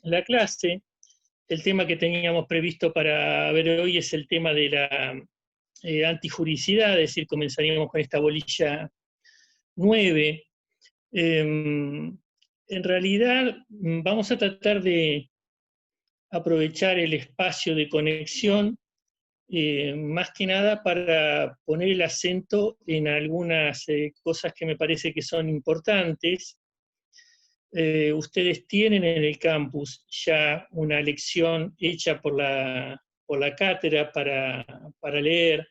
la clase. El tema que teníamos previsto para ver hoy es el tema de la antijuricidad, es decir, comenzaríamos con esta bolilla 9. En realidad vamos a tratar de aprovechar el espacio de conexión más que nada para poner el acento en algunas cosas que me parece que son importantes. Ustedes tienen en el campus ya una lección hecha por la cátedra para leer.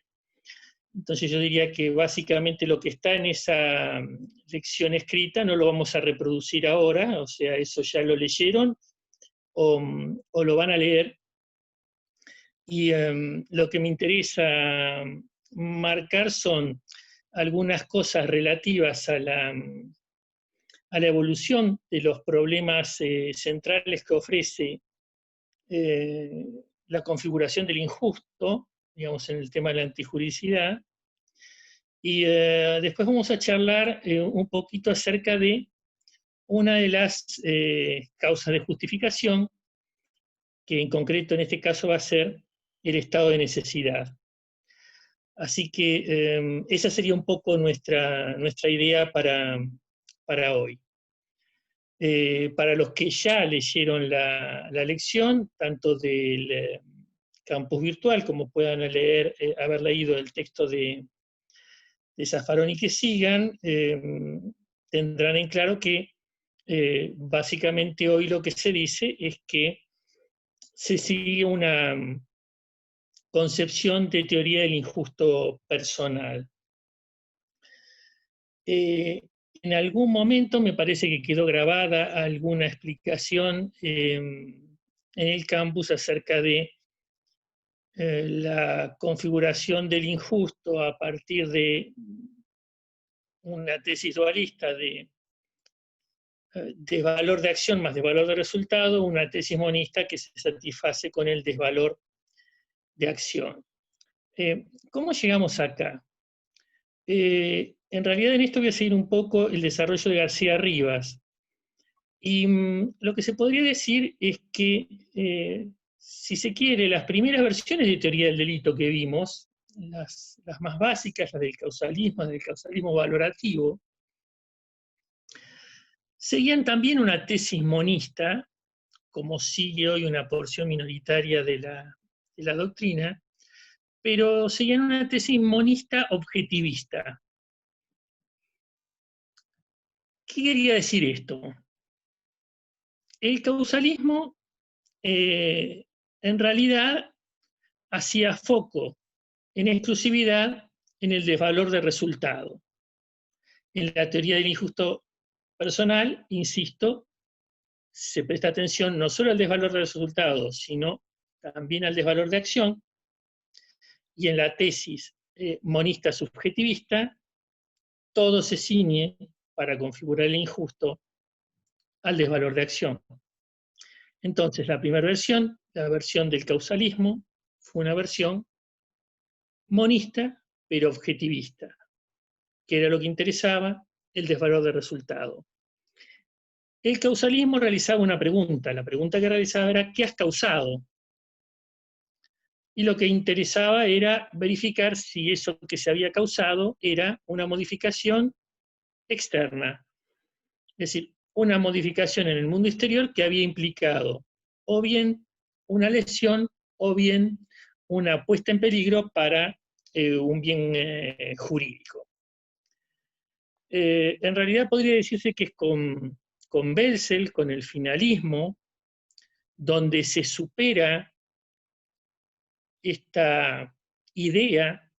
Entonces yo diría que básicamente lo que está en esa lección escrita no lo vamos a reproducir ahora, o sea, eso ya lo leyeron o lo van a leer. Y lo que me interesa marcar son algunas cosas relativas a la evolución de los problemas centrales que ofrece la configuración del injusto, digamos, en el tema de la antijuricidad. Y después vamos a charlar un poquito acerca de una de las causas de justificación, que en concreto en este caso va a ser el estado de necesidad. Así que esa sería un poco nuestra idea para hoy. Para los que ya leyeron la lección, tanto del campus virtual como puedan haber leído el texto de Zaffaroni que sigan, tendrán en claro que básicamente hoy lo que se dice es que se sigue una concepción de teoría del injusto personal. En algún momento me parece que quedó grabada alguna explicación en el campus acerca de la configuración del injusto a partir de una tesis dualista de desvalor de acción más desvalor de resultado, una tesis monista que se satisface con el desvalor de acción. ¿Cómo llegamos acá? En realidad en esto voy a seguir un poco el desarrollo de García Rivas. Y lo que se podría decir es que, si se quiere, las primeras versiones de teoría del delito que vimos, las más básicas, las del causalismo valorativo, seguían también una tesis monista, como sigue hoy una porción minoritaria de la doctrina, pero seguían una tesis monista objetivista. ¿Qué quería decir esto? El causalismo, en realidad, hacía foco en exclusividad en el desvalor de resultado. En la teoría del injusto personal, insisto, se presta atención no solo al desvalor de resultado, sino también al desvalor de acción, y en la tesis monista subjetivista, todo se ciñe para configurar el injusto al desvalor de acción. Entonces, la primera versión, la versión del causalismo, fue una versión monista, pero objetivista, que era lo que interesaba, el desvalor de resultado. El causalismo realizaba una pregunta, la pregunta que realizaba era ¿qué has causado? Y lo que interesaba era verificar si eso que se había causado era una modificación externa, es decir, una modificación en el mundo exterior que había implicado o bien una lesión o bien una puesta en peligro para un bien jurídico. En realidad podría decirse que es con Belzel, con el finalismo, donde se supera esta idea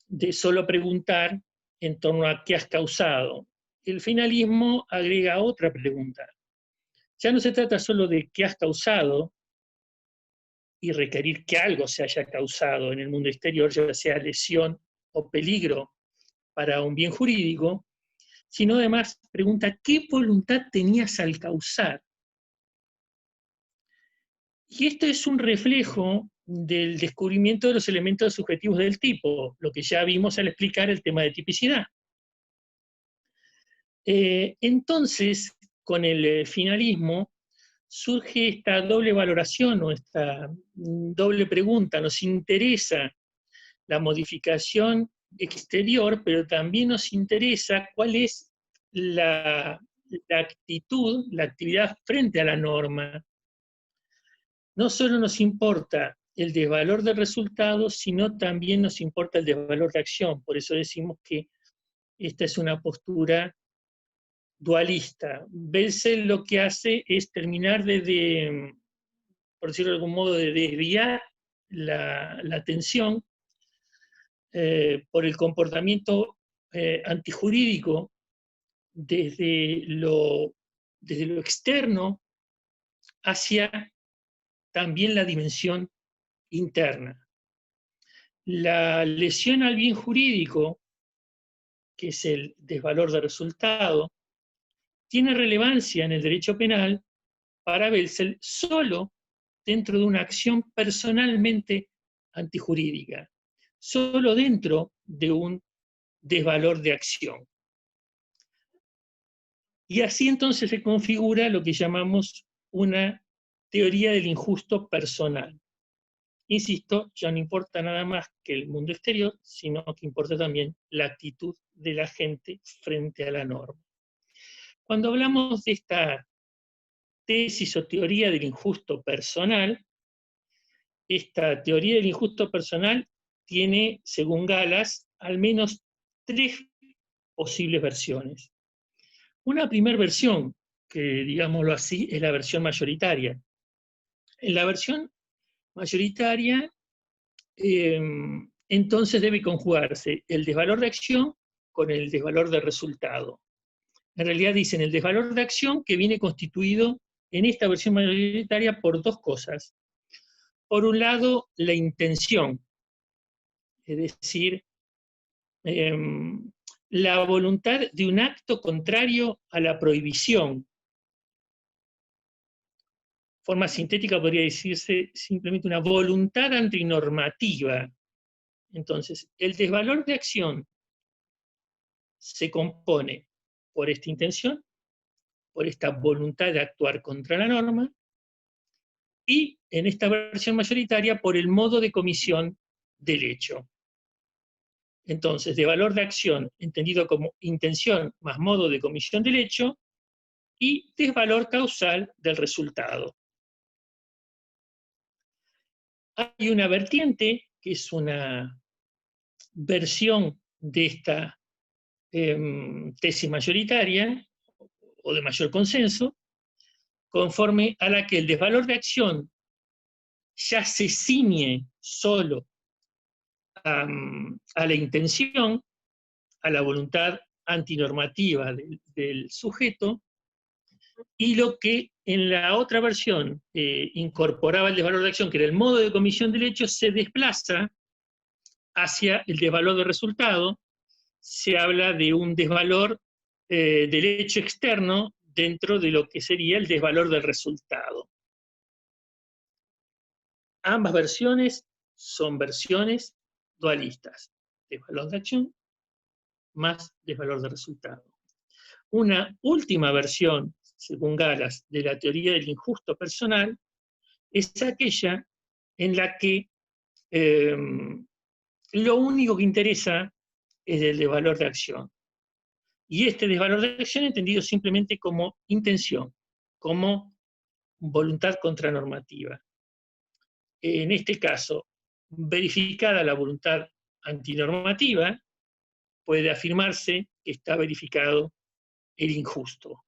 de solo preguntar en torno a qué has causado. El finalismo agrega otra pregunta. Ya no se trata solo de qué has causado y requerir que algo se haya causado en el mundo exterior, ya sea lesión o peligro para un bien jurídico, sino además pregunta qué voluntad tenías al causar. Y esto es un reflejo del descubrimiento de los elementos subjetivos del tipo, lo que ya vimos al explicar el tema de tipicidad. Entonces, con el finalismo, surge esta doble valoración o esta doble pregunta. Nos interesa la modificación exterior, pero también nos interesa cuál es la actitud, la actividad frente a la norma. No solo nos importa el desvalor del resultado, sino también nos importa el desvalor de acción. Por eso decimos que esta es una postura dualista. Bessel lo que hace es terminar por decirlo de algún modo, de desviar la atención por el comportamiento antijurídico desde lo externo hacia también la dimensión interna. La lesión al bien jurídico, que es el desvalor de resultado, tiene relevancia en el derecho penal para Bessel solo dentro de una acción personalmente antijurídica, solo dentro de un desvalor de acción. Y así entonces se configura lo que llamamos una teoría del injusto personal. Insisto, ya no importa nada más que el mundo exterior, sino que importa también la actitud de la gente frente a la norma. Cuando hablamos de esta tesis o teoría del injusto personal, esta teoría del injusto personal tiene, según Galas, al menos 3 posibles versiones. Una primera versión, que digámoslo así, es la versión mayoritaria. En la versión mayoritaria, entonces debe conjugarse el desvalor de acción con el desvalor de resultado. En realidad dicen el desvalor de acción que viene constituido en esta versión mayoritaria por 2 cosas. Por un lado, la intención, es decir, la voluntad de un acto contrario a la prohibición. Forma sintética podría decirse simplemente una voluntad antinormativa. Entonces, el desvalor de acción se compone por esta intención, por esta voluntad de actuar contra la norma, y en esta versión mayoritaria por el modo de comisión del hecho. Entonces, desvalor de acción entendido como intención más modo de comisión del hecho, y desvalor causal del resultado. Hay una vertiente, que es una versión de esta tesis mayoritaria, o de mayor consenso, conforme a la que el desvalor de acción ya se ciñe solo a la intención, a la voluntad antinormativa del sujeto, y lo que en la otra versión incorporaba el desvalor de acción, que era el modo de comisión del hecho, se desplaza hacia el desvalor de resultado. Se habla de un desvalor del hecho externo dentro de lo que sería el desvalor del resultado. Ambas versiones son versiones dualistas, desvalor de acción más desvalor de resultado. Una última versión, según Galas, de la teoría del injusto personal, es aquella en la que lo único que interesa es el desvalor de acción. Y este desvalor de acción entendido simplemente como intención, como voluntad contranormativa. En este caso, verificada la voluntad antinormativa, puede afirmarse que está verificado el injusto.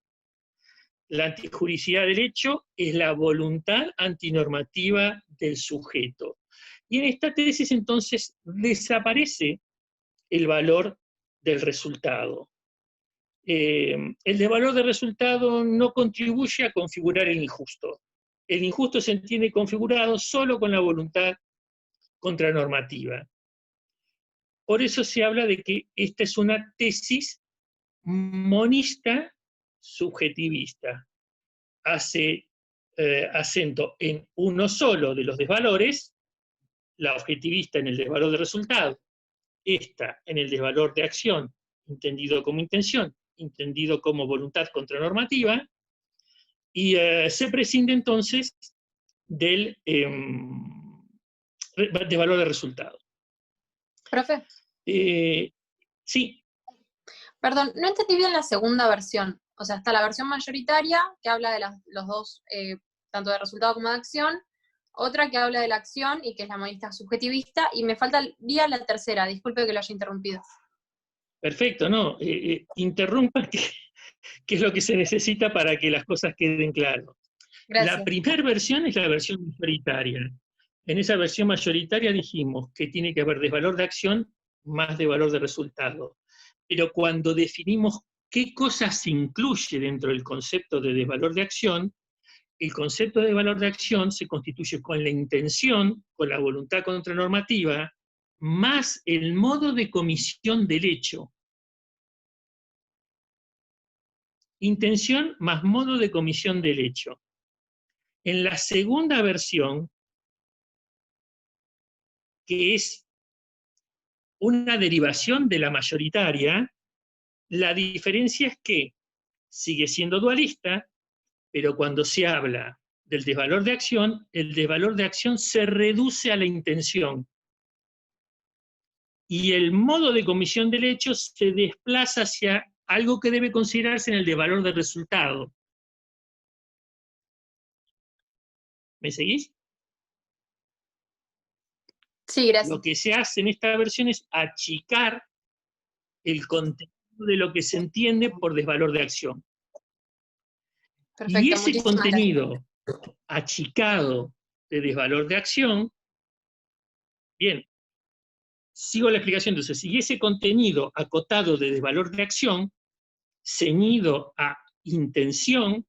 La antijuricidad del hecho es la voluntad antinormativa del sujeto. Y en esta tesis entonces desaparece el valor del resultado. El desvalor del resultado no contribuye a configurar el injusto. El injusto se entiende configurado solo con la voluntad contranormativa. Por eso se habla de que esta es una tesis monista subjetivista. Hace acento en uno solo de los desvalores, la objetivista en el desvalor de resultado, esta en el desvalor de acción, entendido como intención, entendido como voluntad contranormativa, y se prescinde entonces del de valor de resultado. Profe. Sí. Perdón, no entendí bien la segunda versión. O sea, está la versión mayoritaria, que habla de los dos, tanto de resultado como de acción, otra que habla de la acción y que es la monista subjetivista, y me faltaría la tercera, disculpe que lo haya interrumpido. Perfecto, no, interrumpa, que es lo que se necesita para que las cosas queden claras. Gracias. La primera versión es la versión mayoritaria. En esa versión mayoritaria dijimos que tiene que haber desvalor de acción más de valor de resultado. Pero cuando definimos qué cosas se incluye dentro del concepto de desvalor de acción, el concepto de valor de acción se constituye con la intención, con la voluntad contranormativa, más el modo de comisión del hecho. Intención más modo de comisión del hecho. En la segunda versión, que es una derivación de la mayoritaria, la diferencia es que sigue siendo dualista, pero cuando se habla del desvalor de acción, el desvalor de acción se reduce a la intención. Y el modo de comisión del hecho se desplaza hacia algo que debe considerarse en el desvalor de resultado. ¿Me seguís? Sí, gracias. Lo que se hace en esta versión es achicar el contenido de lo que se entiende por desvalor de acción. Perfecto, y ese muchísimas contenido achicado de desvalor de acción, bien, sigo la explicación entonces, y ese contenido acotado de desvalor de acción, ceñido a intención,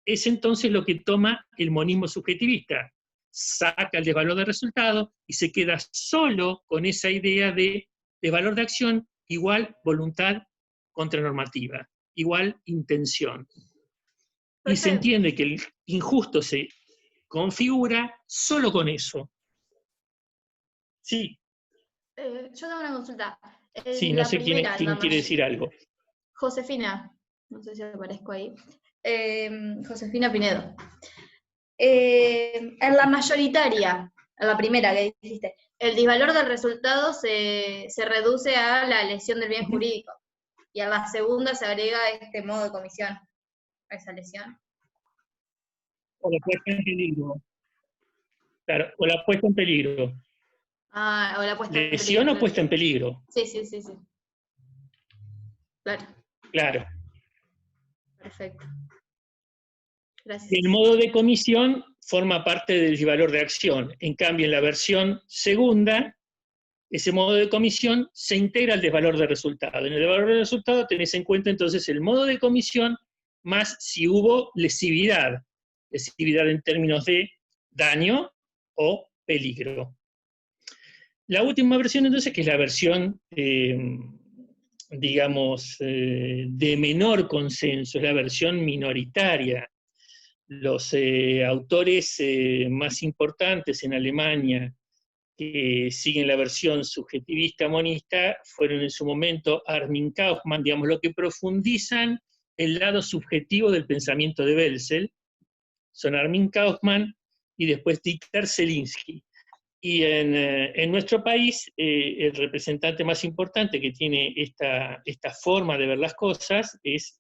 es entonces lo que toma el monismo subjetivista. Saca el desvalor de resultado y se queda solo con esa idea de valor de acción igual voluntad contranormativa, igual intención. Y se entiende que el injusto se configura solo con eso. Sí. Yo tengo una consulta. Sí, no sé quién quiere decir algo. Josefina, no sé si aparezco ahí. Josefina Pinedo. En la mayoritaria, en la primera que dijiste, el disvalor del resultado se reduce a la lesión del bien jurídico. Y en la segunda se agrega este modo de comisión a esa lesión. O la puesta en peligro. Claro, o la puesta en peligro. Ah, o la puesta en peligro. Lesión o puesta en peligro. Sí, sí, sí, sí. Claro. Claro. Perfecto. Gracias. El modo de comisión forma parte del valor de acción. En cambio, en la versión segunda, ese modo de comisión se integra al desvalor de resultado. En el desvalor de resultado tenés en cuenta entonces el modo de comisión más si hubo lesividad. Lesividad en términos de daño o peligro. La última versión entonces, que es la versión, digamos, de menor consenso, es la versión minoritaria. Los autores más importantes en Alemania que siguen la versión subjetivista monista fueron en su momento Armin Kaufmann, digamos, lo que profundizan el lado subjetivo del pensamiento de Welzel, son Armin Kaufmann y después Dieter Zelinsky. Y en nuestro país, el representante más importante que tiene esta forma de ver las cosas es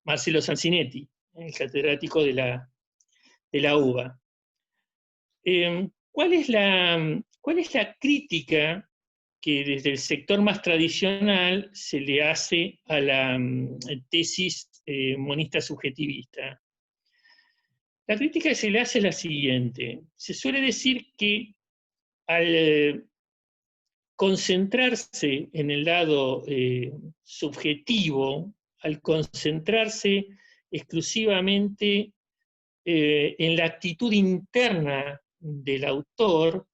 Marcelo Sanzinetti, el catedrático de la UBA. ¿Cuál es la crítica que desde el sector más tradicional se le hace a la tesis monista subjetivista? La crítica que se le hace es la siguiente. Se suele decir que al concentrarse en el lado subjetivo, al concentrarse exclusivamente en la actitud interna del autor,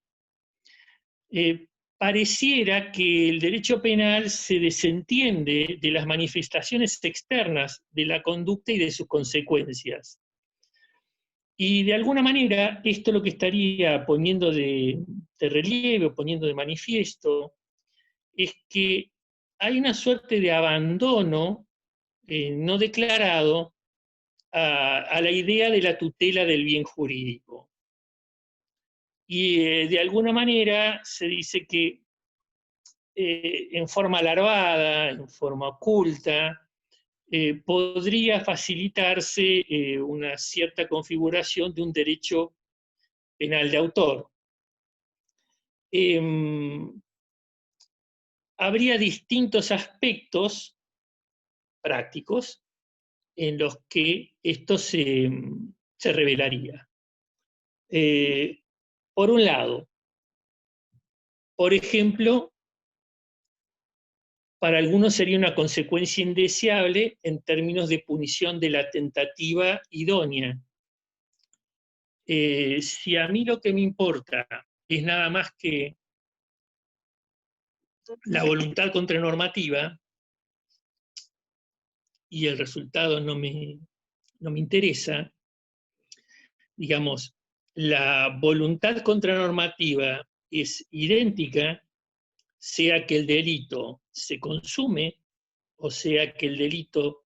pareciera que el derecho penal se desentiende de las manifestaciones externas de la conducta y de sus consecuencias. Y de alguna manera, esto lo que estaría poniendo de relieve, o poniendo de manifiesto, es que hay una suerte de abandono no declarado a la idea de la tutela del bien jurídico. Y de alguna manera se dice que en forma larvada, en forma oculta, podría facilitarse una cierta configuración de un derecho penal de autor. Habría distintos aspectos prácticos en los que esto se revelaría. Por un lado, por ejemplo, para algunos sería una consecuencia indeseable en términos de punición de la tentativa idónea. Si a mí lo que me importa es nada más que la voluntad contranormativa y el resultado no me interesa, digamos, la voluntad contranormativa es idéntica, sea que el delito se consume o sea que el delito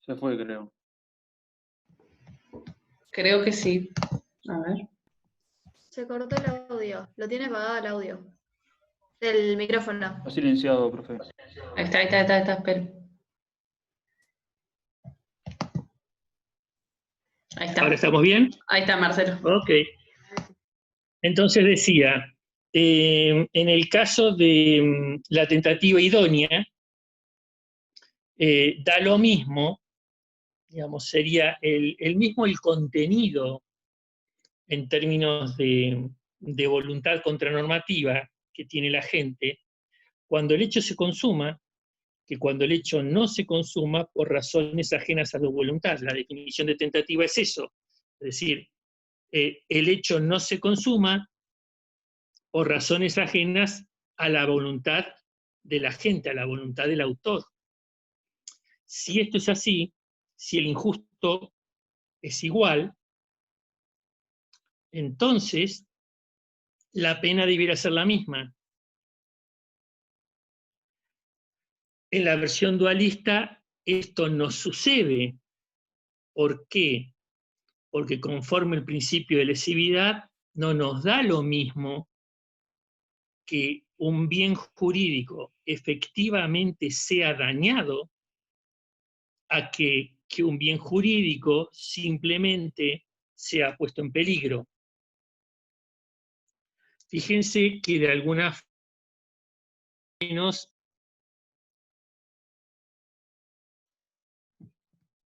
se fue, creo. Creo que sí. A ver. Se cortó el audio. Lo tiene apagado el audio. El micrófono. Está silenciado, profe. Ahí está, espera. Ahí está. ¿Ahora estamos bien? Ahí está, Marcelo. Ok. Entonces decía, en el caso de la tentativa idónea, da lo mismo, digamos, sería el mismo el contenido en términos de voluntad contranormativa que tiene la gente, cuando el hecho se consuma, que cuando el hecho no se consuma por razones ajenas a la voluntad. La definición de tentativa es eso, es decir, el hecho no se consuma por razones ajenas a la voluntad de la gente, a la voluntad del autor. Si esto es así, si el injusto es igual, entonces la pena debiera ser la misma. En la versión dualista esto no sucede. ¿Por qué? Porque conforme el principio de lesividad no nos da lo mismo que un bien jurídico efectivamente sea dañado a que un bien jurídico simplemente sea puesto en peligro. Fíjense que de alguna forma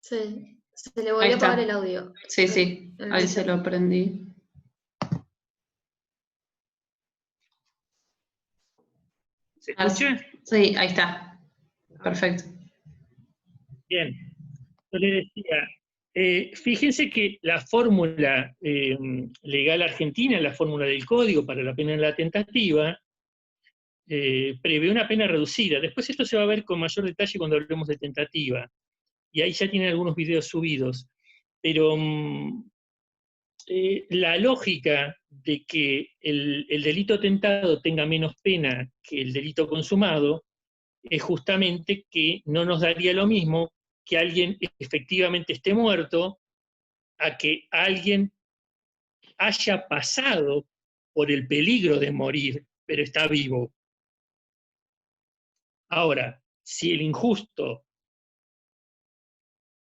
Se le volvió a apagar el audio. Sí, ahí se lo prendí. ¿Se escucha? Sí, ahí está. Perfecto. Bien. Yo le decía, fíjense que la fórmula legal argentina, la fórmula del código para la pena en la tentativa, prevé una pena reducida. Después esto se va a ver con mayor detalle cuando hablemos de tentativa. Y ahí ya tienen algunos videos subidos. Pero la lógica de que el delito tentado tenga menos pena que el delito consumado es justamente que no nos daría lo mismo que alguien efectivamente esté muerto a que alguien haya pasado por el peligro de morir, pero está vivo. Ahora, si el injusto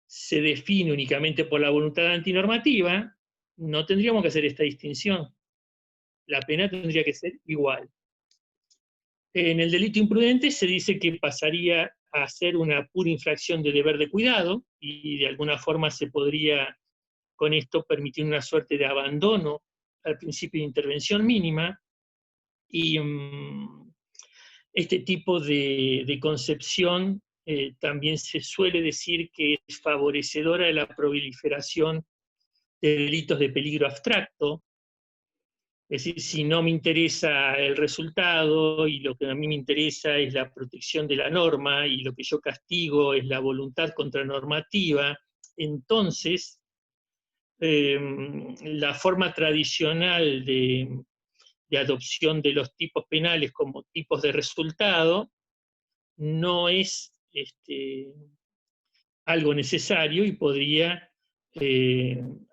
se define únicamente por la voluntad antinormativa, no tendríamos que hacer esta distinción. La pena tendría que ser igual. En el delito imprudente se dice que pasaría a ser una pura infracción de deber de cuidado, y de alguna forma se podría con esto permitir una suerte de abandono al principio de intervención mínima, y este tipo de concepción también se suele decir que es favorecedora de la proliferación de delitos de peligro abstracto. Es decir, si no me interesa el resultado y lo que a mí me interesa es la protección de la norma y lo que yo castigo es la voluntad contranormativa, entonces la forma tradicional de de adopción de los tipos penales como tipos de resultado no es algo necesario y podría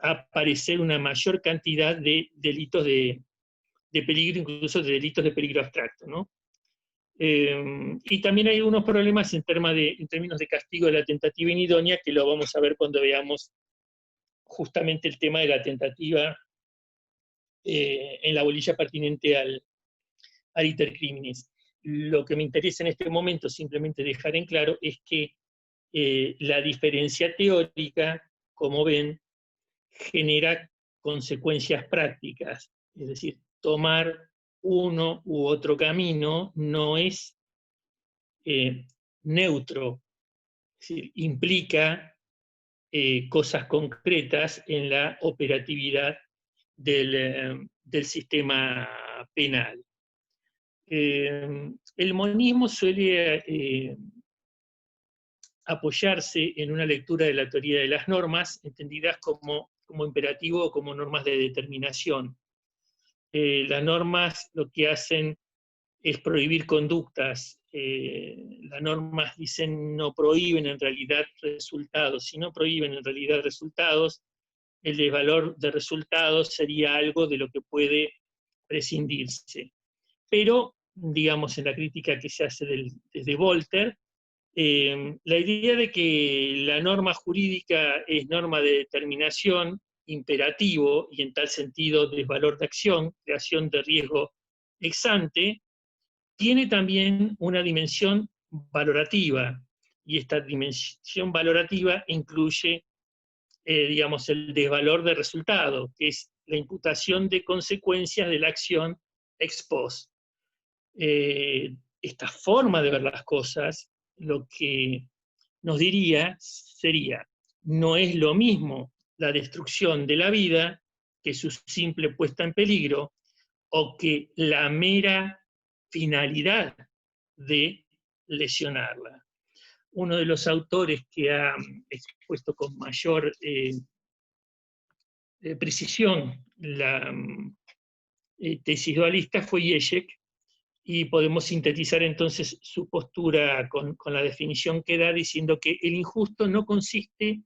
aparecer una mayor cantidad de delitos de peligro, incluso de delitos de peligro abstracto, ¿no? Y también hay unos problemas en términos de castigo de la tentativa inidónea, que lo vamos a ver cuando veamos justamente el tema de la tentativa en la bolilla pertinente al iter criminis. Lo que me interesa en este momento simplemente dejar en claro es que la diferencia teórica, como ven, genera consecuencias prácticas, es decir, tomar uno u otro camino no es neutro, es decir, implica cosas concretas en la operatividad del sistema penal. El monismo suele apoyarse en una lectura de la teoría de las normas, entendidas como imperativo o como normas de determinación. Las normas lo que hacen es prohibir conductas. Las normas dicen no prohíben en realidad resultados. Si no prohíben en realidad resultados, el desvalor de resultados sería algo de lo que puede prescindirse. Pero, digamos, en la crítica que se hace desde Voltaire, la idea de que la norma jurídica es norma de determinación, imperativo, y en tal sentido desvalor de acción, creación de riesgo ex ante, tiene también una dimensión valorativa, y esta dimensión valorativa incluye, digamos, el desvalor de resultado, que es la imputación de consecuencias de la acción ex post. Esta forma de ver las cosas, lo que nos diría sería, no es lo mismo la destrucción de la vida que su simple puesta en peligro, o que la mera finalidad de lesionarla. Uno de los autores que ha expuesto con mayor precisión la tesis dualista fue Ježek, y podemos sintetizar entonces su postura con la definición que da, diciendo que el injusto no consiste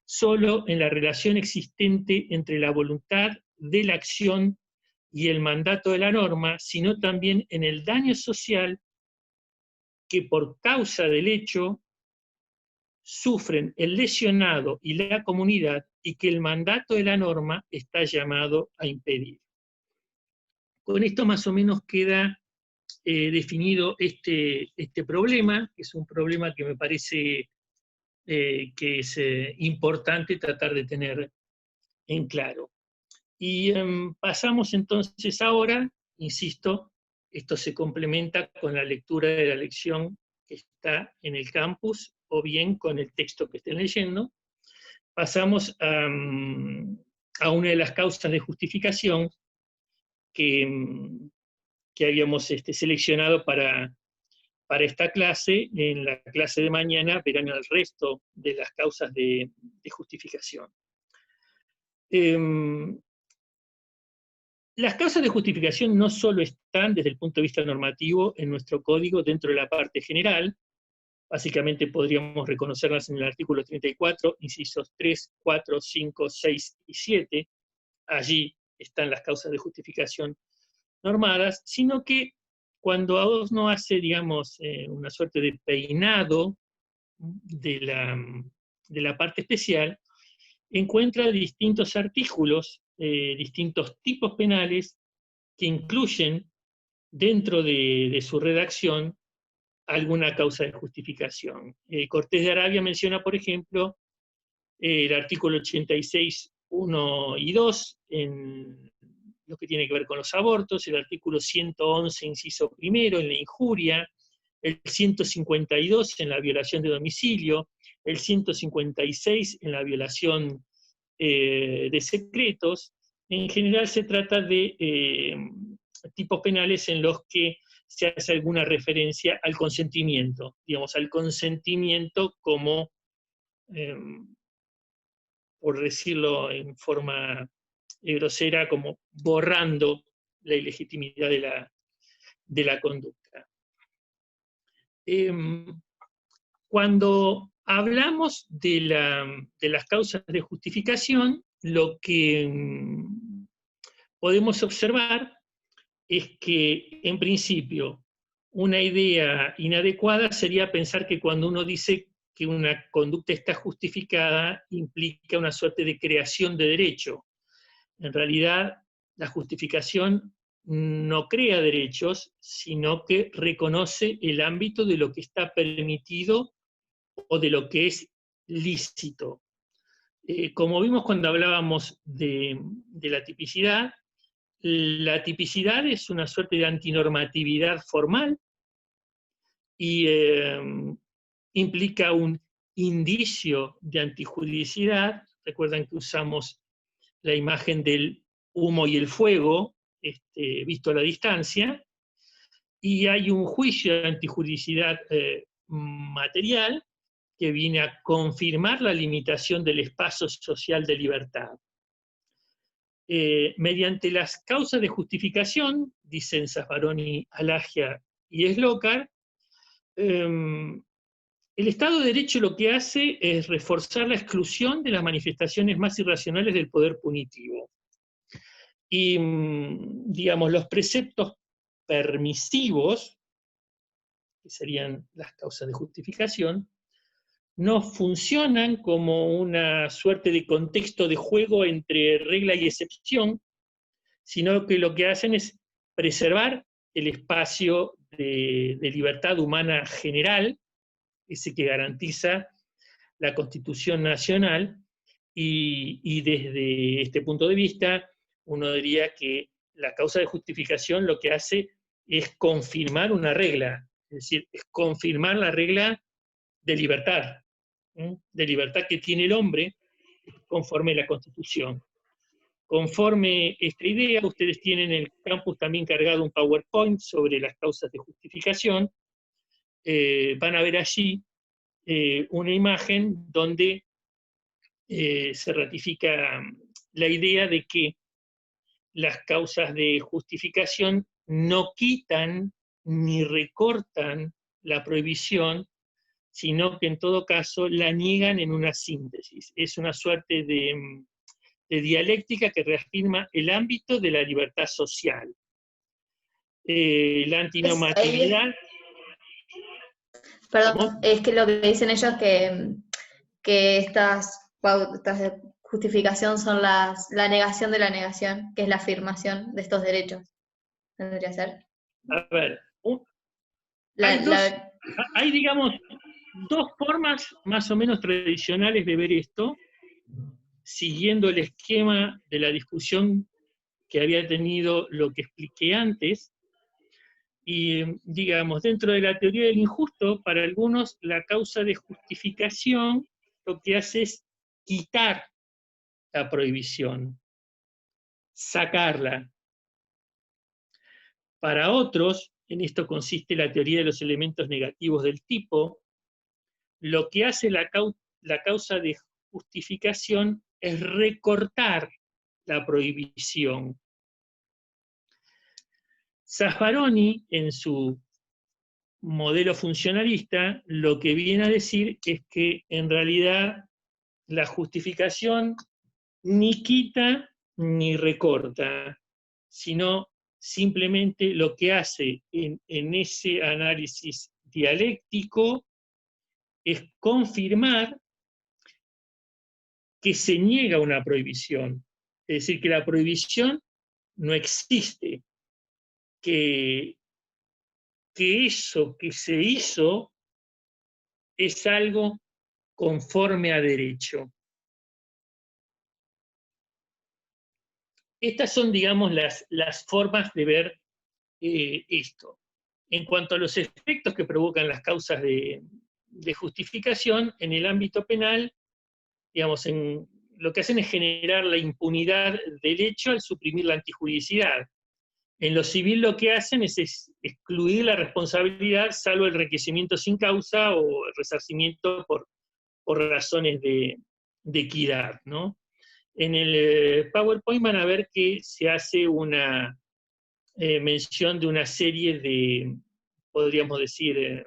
solo en la relación existente entre la voluntad de la acción y el mandato de la norma, sino también en el daño social que por causa del hecho sufren el lesionado y la comunidad, y que el mandato de la norma está llamado a impedir. Con esto más o menos queda definido este problema, que es un problema que me parece que es importante tratar de tener en claro. Y pasamos entonces ahora, insisto, esto se complementa con la lectura de la lección que está en el campus, o bien con el texto que estén leyendo. Pasamos a una de las causas de justificación que habíamos seleccionado para esta clase. En la clase de mañana verán el resto de las causas de justificación. Las causas de justificación no solo están desde el punto de vista normativo en nuestro código dentro de la parte general, básicamente podríamos reconocerlas en el artículo 34, incisos 3, 4, 5, 6 y 7, allí están las causas de justificación normadas, sino que cuando uno hace, digamos, una suerte de peinado de la parte especial, encuentra distintos artículos, distintos tipos penales que incluyen dentro de su redacción alguna causa de justificación. Cortés de Arabia menciona, por ejemplo, el artículo 86, 1 y 2, en lo que tiene que ver con los abortos, el artículo 111, inciso primero, en la injuria, el 152 en la violación de domicilio, el 156 en la violación de secretos. En general se trata de tipos penales en los que se hace alguna referencia al consentimiento, digamos, al consentimiento como, por decirlo en forma grosera, como borrando la ilegitimidad de la conducta. Cuando hablamos de las causas de justificación, lo que podemos observar es que, en principio, una idea inadecuada sería pensar que cuando uno dice que una conducta está justificada, implica una suerte de creación de derecho. En realidad, la justificación no crea derechos, sino que reconoce el ámbito de lo que está permitido o de lo que es lícito. Como vimos cuando hablábamos de la tipicidad es una suerte de antinormatividad formal y implica un indicio de antijuridicidad. Recuerdan que usamos la imagen del humo y el fuego, visto a la distancia, y hay un juicio de antijuridicidad material que viene a confirmar la limitación del espacio social de libertad. Mediante las causas de justificación, dicen Zaffaroni, Alagia y Slokar, el Estado de Derecho lo que hace es reforzar la exclusión de las manifestaciones más irracionales del poder punitivo. Y, digamos, los preceptos permisivos, que serían las causas de justificación, no funcionan como una suerte de contexto de juego entre regla y excepción, sino que lo que hacen es preservar el espacio de libertad humana general, ese que garantiza la Constitución Nacional, y desde este punto de vista, uno diría que la causa de justificación lo que hace es confirmar una regla, es decir, es confirmar la regla de libertad que tiene el hombre conforme a la Constitución. Conforme esta idea, ustedes tienen en el campus también cargado un PowerPoint sobre las causas de justificación. Van a ver allí una imagen donde se ratifica la idea de que las causas de justificación no quitan ni recortan la prohibición, sino que en todo caso la niegan en una síntesis. Es una suerte de dialéctica que reafirma el ámbito de la libertad social. La antinormatividad... Perdón, ¿Cómo? es que lo que dicen ellos que estas pautas de justificación son la negación de la negación, que es la afirmación de estos derechos. ¿Tendría que ser? A ver, hay, digamos, dos formas más o menos tradicionales de ver esto, siguiendo el esquema de la discusión que había tenido lo que expliqué antes. Y, digamos, dentro de la teoría del injusto, para algunos la causa de justificación lo que hace es quitar la prohibición, sacarla. Para otros, en esto consiste la teoría de los elementos negativos del tipo, lo que hace la causa de justificación es recortar la prohibición. Zaffaroni, en su modelo funcionalista, lo que viene a decir es que en realidad la justificación ni quita ni recorta, sino simplemente lo que hace en ese análisis dialéctico es confirmar que se niega una prohibición, es decir, que la prohibición no existe, que eso que se hizo es algo conforme a derecho. Estas son, digamos, las formas de ver esto. En cuanto a los efectos que provocan las causas de justificación, en el ámbito penal, digamos, lo que hacen es generar la impunidad del hecho al suprimir la antijuridicidad. En lo civil lo que hacen es excluir la responsabilidad, salvo el enriquecimiento sin causa o el resarcimiento por razones de equidad, ¿no? En el PowerPoint van a ver que se hace una mención de una serie de, podríamos decir,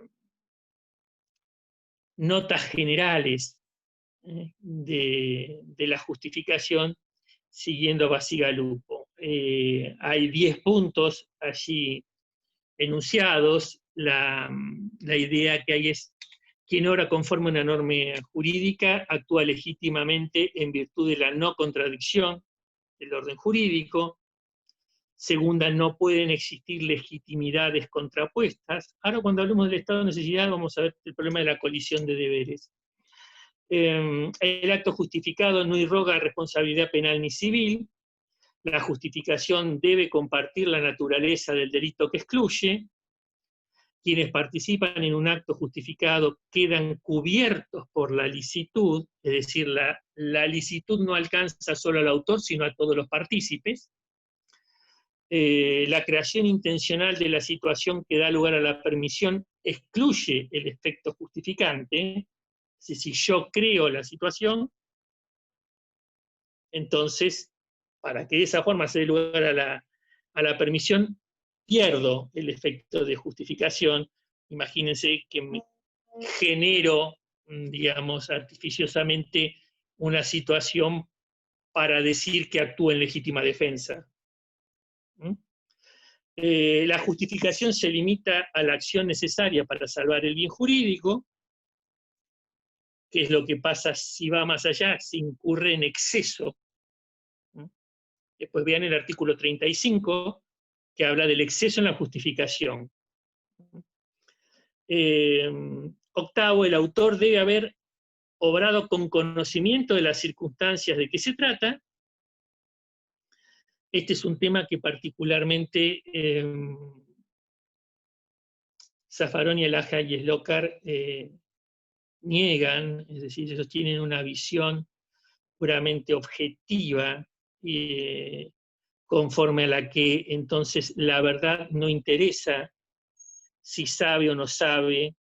notas generales de la justificación siguiendo a Bacigalupo. Hay 10 puntos allí enunciados. La idea que hay es: quien obra conforme a una norma jurídica actúa legítimamente en virtud de la no contradicción del orden jurídico. Segunda, no pueden existir legitimidades contrapuestas. Ahora, cuando hablemos del estado de necesidad, vamos a ver el problema de la colisión de deberes. El acto justificado no irroga responsabilidad penal ni civil. La justificación debe compartir la naturaleza del delito que excluye. Quienes participan en un acto justificado quedan cubiertos por la licitud, es decir, la licitud no alcanza solo al autor, sino a todos los partícipes. La creación intencional de la situación que da lugar a la permisión excluye el efecto justificante. Si yo creo la situación, entonces, para que de esa forma se dé lugar a la permisión, pierdo el efecto de justificación. Imagínense que me genero, digamos, artificiosamente una situación para decir que actúo en legítima defensa. La justificación se limita a la acción necesaria para salvar el bien jurídico, que es lo que pasa si va más allá, si incurre en exceso. Después vean el artículo 35, que habla del exceso en la justificación. Octavo, el autor debe haber obrado con conocimiento de las circunstancias de que se trata. Este es un tema que particularmente Zaffaroni, Alaja y Slocar niegan, es decir, ellos tienen una visión puramente objetiva, conforme a la que entonces la verdad no interesa si sabe o no sabe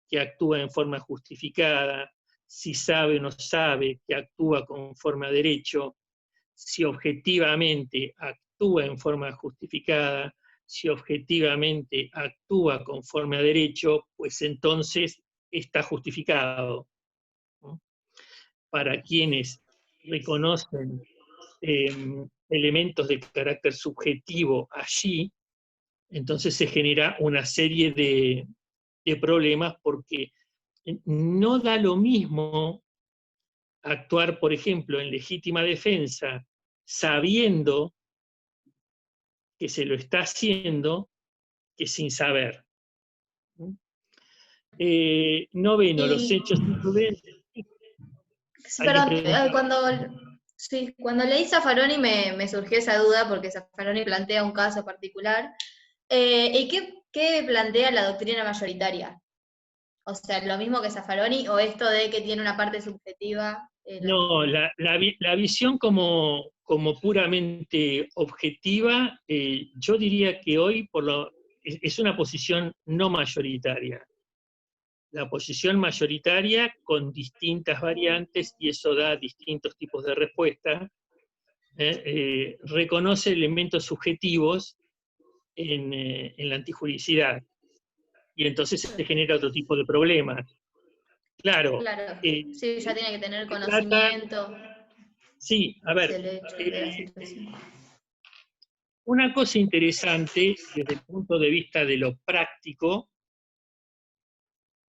que actúa en forma justificada, si sabe o no sabe que actúa conforme a derecho, si objetivamente actúa en forma justificada, si objetivamente actúa conforme a derecho, pues entonces está justificado. Para quienes reconocen elementos de carácter subjetivo allí, entonces se genera una serie de problemas, porque no da lo mismo actuar, por ejemplo, en legítima defensa sabiendo que se lo está haciendo que sin saber. Noveno, los hechos imprudentes. Perdón, cuando leí Zaffaroni me surgió esa duda, porque Zaffaroni plantea un caso particular. ¿Y qué plantea la doctrina mayoritaria? O sea, ¿lo mismo que Zaffaroni o esto de que tiene una parte subjetiva? No, la visión como puramente objetiva, yo diría que hoy es una posición no mayoritaria. La posición mayoritaria con distintas variantes, y eso da distintos tipos de respuesta, reconoce elementos subjetivos en la antijuridicidad. Y entonces se genera otro tipo de problemas. Claro. Sí, ya tiene que tener conocimiento. Sí, a ver. Del hecho, de la situación. Una cosa interesante desde el punto de vista de lo práctico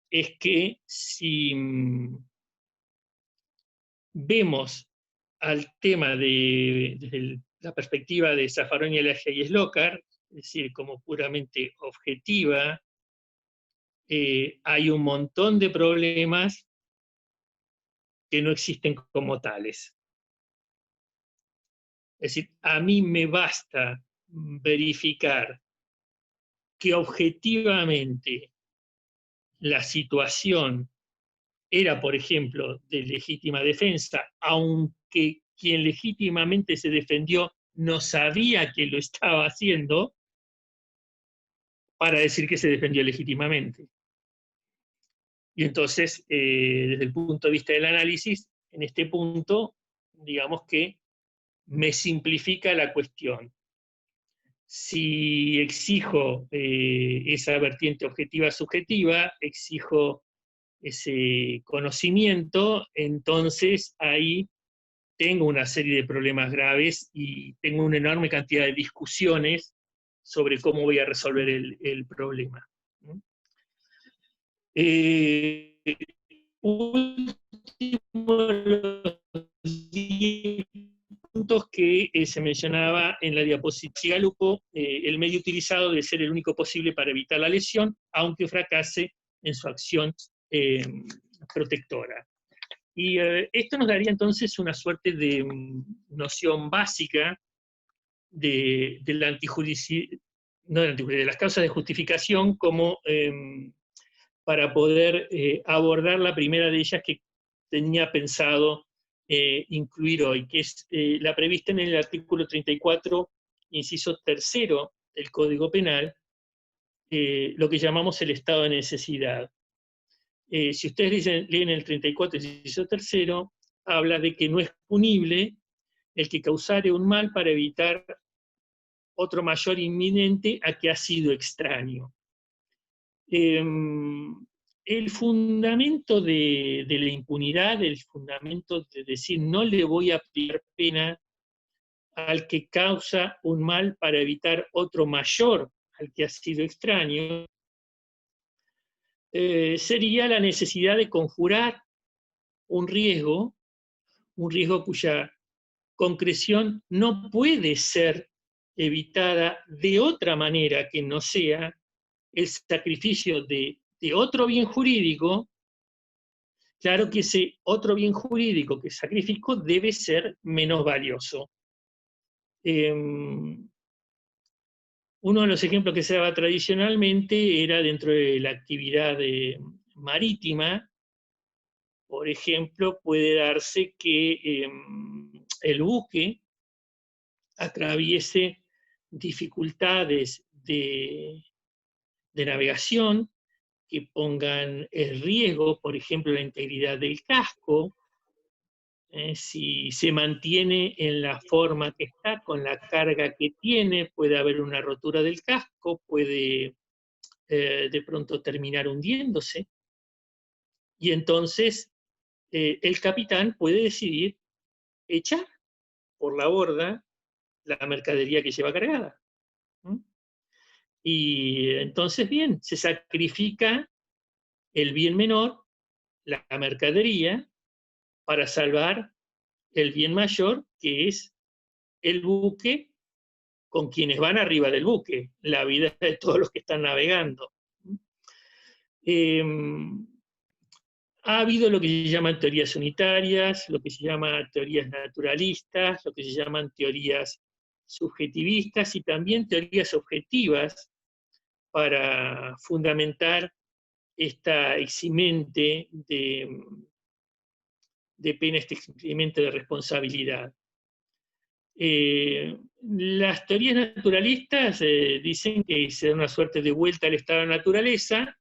es que si vemos al tema desde la perspectiva de Zaffaroni, Alaja y Slocar, es decir, como puramente objetiva, hay un montón de problemas que no existen como tales. Es decir, a mí me basta verificar que objetivamente la situación era, por ejemplo, de legítima defensa, aunque quien legítimamente se defendió no sabía que lo estaba haciendo, para decir que se defendió legítimamente. Y entonces, desde el punto de vista del análisis, en este punto, digamos que me simplifica la cuestión. Si exijo esa vertiente objetiva subjetiva, exijo ese conocimiento, entonces ahí tengo una serie de problemas graves y tengo una enorme cantidad de discusiones sobre cómo voy a resolver el problema. Último de los 10 puntos que se mencionaba en la diapositiva. Si Galupo, el medio utilizado debe ser el único posible para evitar la lesión, aunque fracase en su acción protectora. Y esto nos daría entonces una suerte de noción básica de la antijuridicidad, no de la antijuridicidad, de las causas de justificación, como para poder abordar la primera de ellas que tenía pensado incluir hoy, que es la prevista en el artículo 34, inciso tercero del Código Penal, lo que llamamos el estado de necesidad. Si ustedes leen el 34, inciso tercero, habla de que no es punible el que causare un mal para evitar otro mayor inminente a que ha sido extraño. El fundamento de la impunidad, el fundamento de decir no le voy a aplicar pena al que causa un mal para evitar otro mayor al que ha sido extraño, sería la necesidad de conjurar un riesgo cuya concreción no puede ser evitada de otra manera que no sea el sacrificio de otro bien jurídico. Claro que ese otro bien jurídico que sacrifico debe ser menos valioso. Uno de los ejemplos que se daba tradicionalmente era dentro de la actividad marítima. Por ejemplo, puede darse que el buque atraviese dificultades de navegación que pongan en riesgo, por ejemplo, la integridad del casco. Si se mantiene en la forma que está, con la carga que tiene, puede haber una rotura del casco, puede de pronto terminar hundiéndose, y entonces el capitán puede decidir echar por la borda la mercadería que lleva cargada. Y entonces, bien, se sacrifica el bien menor, la mercadería, para salvar el bien mayor, que es el buque con quienes van arriba del buque, la vida de todos los que están navegando. Ha habido lo que se llaman teorías unitarias, lo que se llama teorías naturalistas, lo que se llaman teorías subjetivistas y también teorías objetivas para fundamentar esta eximente de pena, este eximente de responsabilidad. Las teorías naturalistas dicen que se da una suerte de vuelta al estado de naturaleza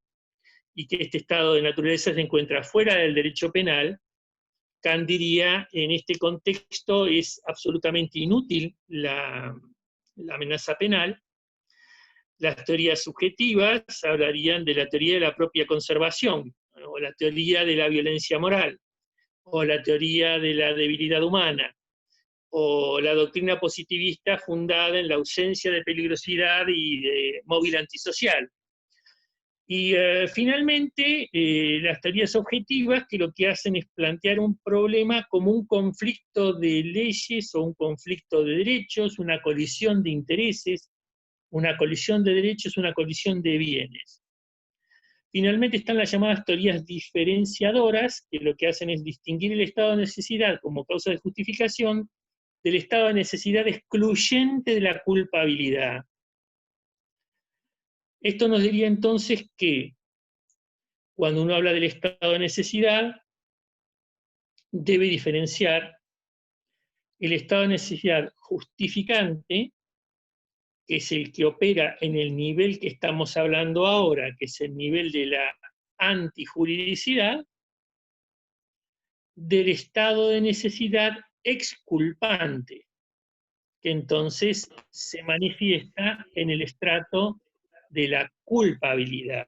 y que este estado de naturaleza se encuentra fuera del derecho penal. Kant diría, en este contexto es absolutamente inútil la amenaza penal. Las teorías subjetivas hablarían de la teoría de la propia conservación, o la teoría de la violencia moral, o la teoría de la debilidad humana, o la doctrina positivista fundada en la ausencia de peligrosidad y de móvil antisocial. Y finalmente, las teorías objetivas, que lo que hacen es plantear un problema como un conflicto de leyes o un conflicto de derechos, una colisión de intereses, una colisión de derechos, una colisión de bienes. Finalmente están las llamadas teorías diferenciadoras, que lo que hacen es distinguir el estado de necesidad como causa de justificación del estado de necesidad excluyente de la culpabilidad. Esto nos diría entonces que cuando uno habla del estado de necesidad, debe diferenciar el estado de necesidad justificante, que es el que opera en el nivel que estamos hablando ahora, que es el nivel de la antijuridicidad, del estado de necesidad exculpante, que entonces se manifiesta en el estrato de la culpabilidad.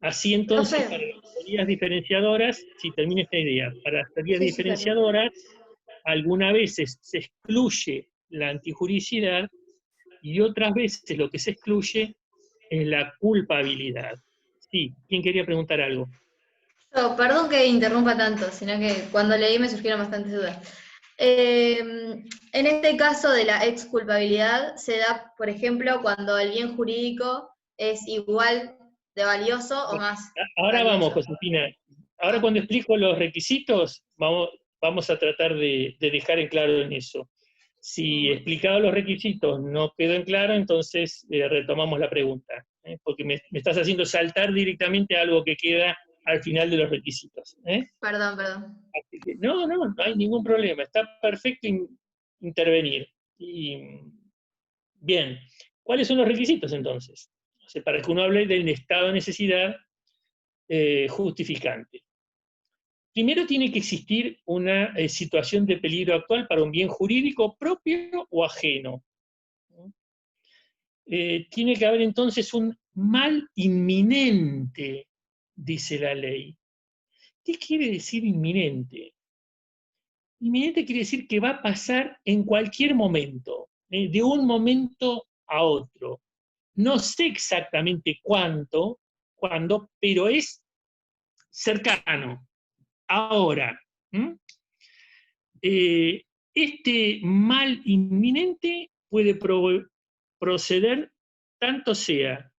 Así entonces, Profe. para las teorías diferenciadoras, si termina esta idea, para las teorías Sí, diferenciadoras, algunas veces se excluye la antijuricidad y otras veces lo que se excluye es la culpabilidad. Sí, ¿quién quería preguntar algo? Perdón que interrumpa tanto, sino que cuando leí me surgieron bastantes dudas. En este caso de la exculpabilidad se da, por ejemplo, cuando el bien jurídico es igual de valioso o más Ahora vamos, valioso. Josefina. Ahora cuando explico los requisitos, vamos a tratar de dejar en claro en eso. Si explicado los requisitos no quedó en claro, entonces retomamos la pregunta, porque me estás haciendo saltar directamente a algo que queda al final de los requisitos. Perdón. Así que, no hay ningún problema, está perfecto intervenir. Y, bien, ¿cuáles son los requisitos entonces? O sea, para que uno hable del estado de necesidad justificante. Primero tiene que existir una situación de peligro actual para un bien jurídico propio o ajeno. Tiene que haber entonces un mal inminente, dice la ley. ¿Qué quiere decir inminente? Inminente quiere decir que va a pasar en cualquier momento, de un momento a otro. No sé exactamente cuándo, pero es cercano. Ahora, este mal inminente puede proceder tanto sea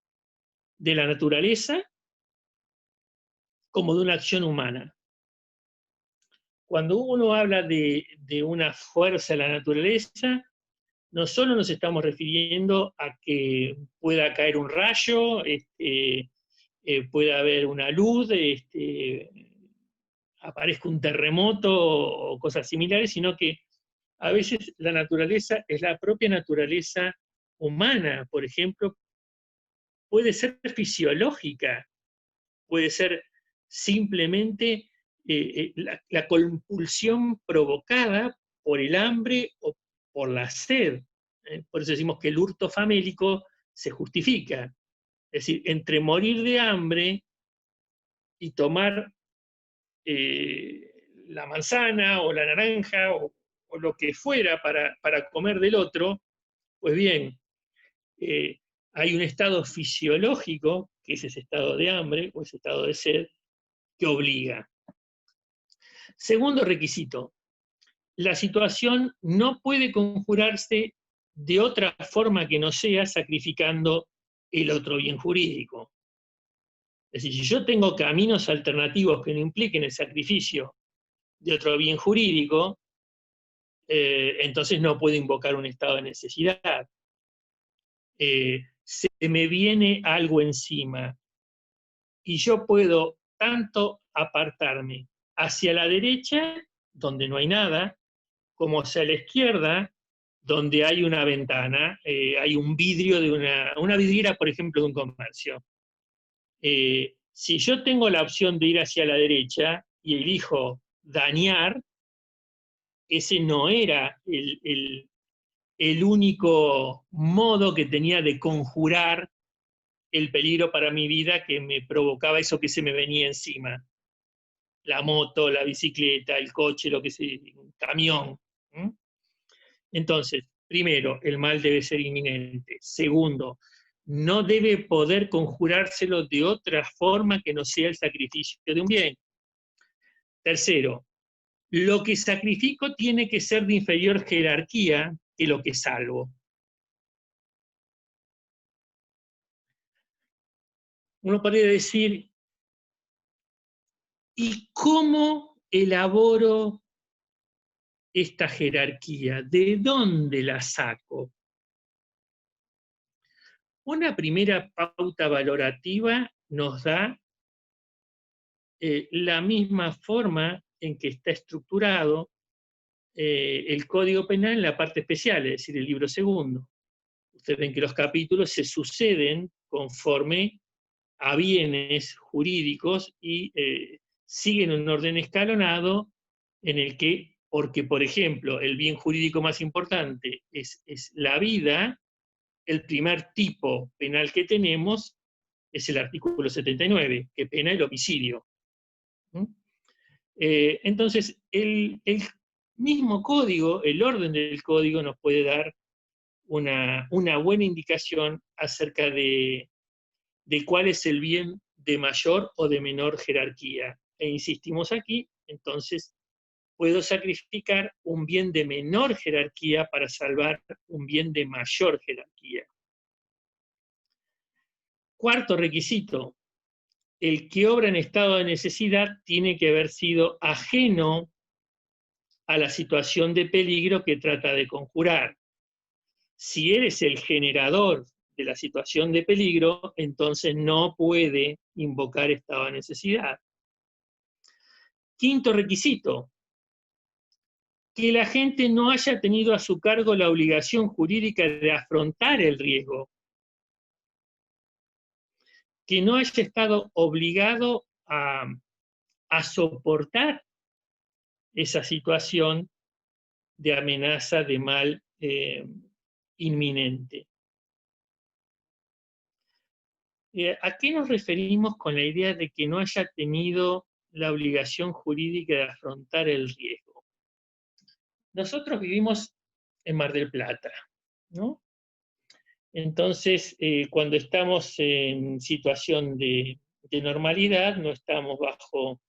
de la naturaleza como de una acción humana. Cuando uno habla de una fuerza de la naturaleza, no solo nos estamos refiriendo a que pueda caer un rayo, pueda haber una luz, aparezca un terremoto o cosas similares, sino que a veces la naturaleza es la propia naturaleza humana, por ejemplo, puede ser fisiológica, puede ser simplemente la compulsión provocada por el hambre o por la sed. Por eso decimos que el hurto famélico se justifica. Es decir, entre morir de hambre y tomar la manzana o la naranja o lo que fuera para comer del otro, pues bien, hay un estado fisiológico, que es ese estado de hambre o ese estado de sed, que obliga. Segundo requisito, la situación no puede conjurarse de otra forma que no sea sacrificando el otro bien jurídico. Es decir, si yo tengo caminos alternativos que no impliquen el sacrificio de otro bien jurídico, entonces no puedo invocar un estado de necesidad. Se me viene algo encima y yo puedo tanto apartarme hacia la derecha, donde no hay nada, como hacia la izquierda, donde hay una ventana, hay un vidrio de una vidriera, por ejemplo, de un comercio. Si yo tengo la opción de ir hacia la derecha y elijo dañar, ese no era el único modo que tenía de conjurar el peligro para mi vida que me provocaba eso que se me venía encima. La moto, la bicicleta, el coche, lo que sea, un camión. Entonces, primero, el mal debe ser inminente. Segundo, no debe poder conjurárselo de otra forma que no sea el sacrificio de un bien. Tercero, lo que sacrifico tiene que ser de inferior jerarquía que lo que salvo. Uno podría decir, ¿y cómo elaboro esta jerarquía? ¿De dónde la saco? Una primera pauta valorativa nos da la misma forma en que está estructurado el Código Penal en la parte especial, es decir, el libro segundo. Ustedes ven que los capítulos se suceden conforme a bienes jurídicos y siguen un orden escalonado en el que porque, por ejemplo, el bien jurídico más importante es la vida, el primer tipo penal que tenemos es el artículo 79, que pena el homicidio. ¿Mm? Entonces, el mismo código, el orden del código nos puede dar una buena indicación acerca de cuál es el bien de mayor o de menor jerarquía. E insistimos aquí, entonces, puedo sacrificar un bien de menor jerarquía para salvar un bien de mayor jerarquía. Cuarto requisito, el que obra en estado de necesidad tiene que haber sido ajeno a la situación de peligro que trata de conjurar. Si eres el generador de la situación de peligro, entonces no puede invocar estado de necesidad. Quinto requisito, que la gente no haya tenido a su cargo la obligación jurídica de afrontar el riesgo, que no haya estado obligado a soportar esa situación de amenaza de mal inminente. ¿A qué nos referimos con la idea de que no haya tenido la obligación jurídica de afrontar el riesgo? Nosotros vivimos en Mar del Plata, ¿no? Entonces, cuando estamos en situación de normalidad, no estamos bajo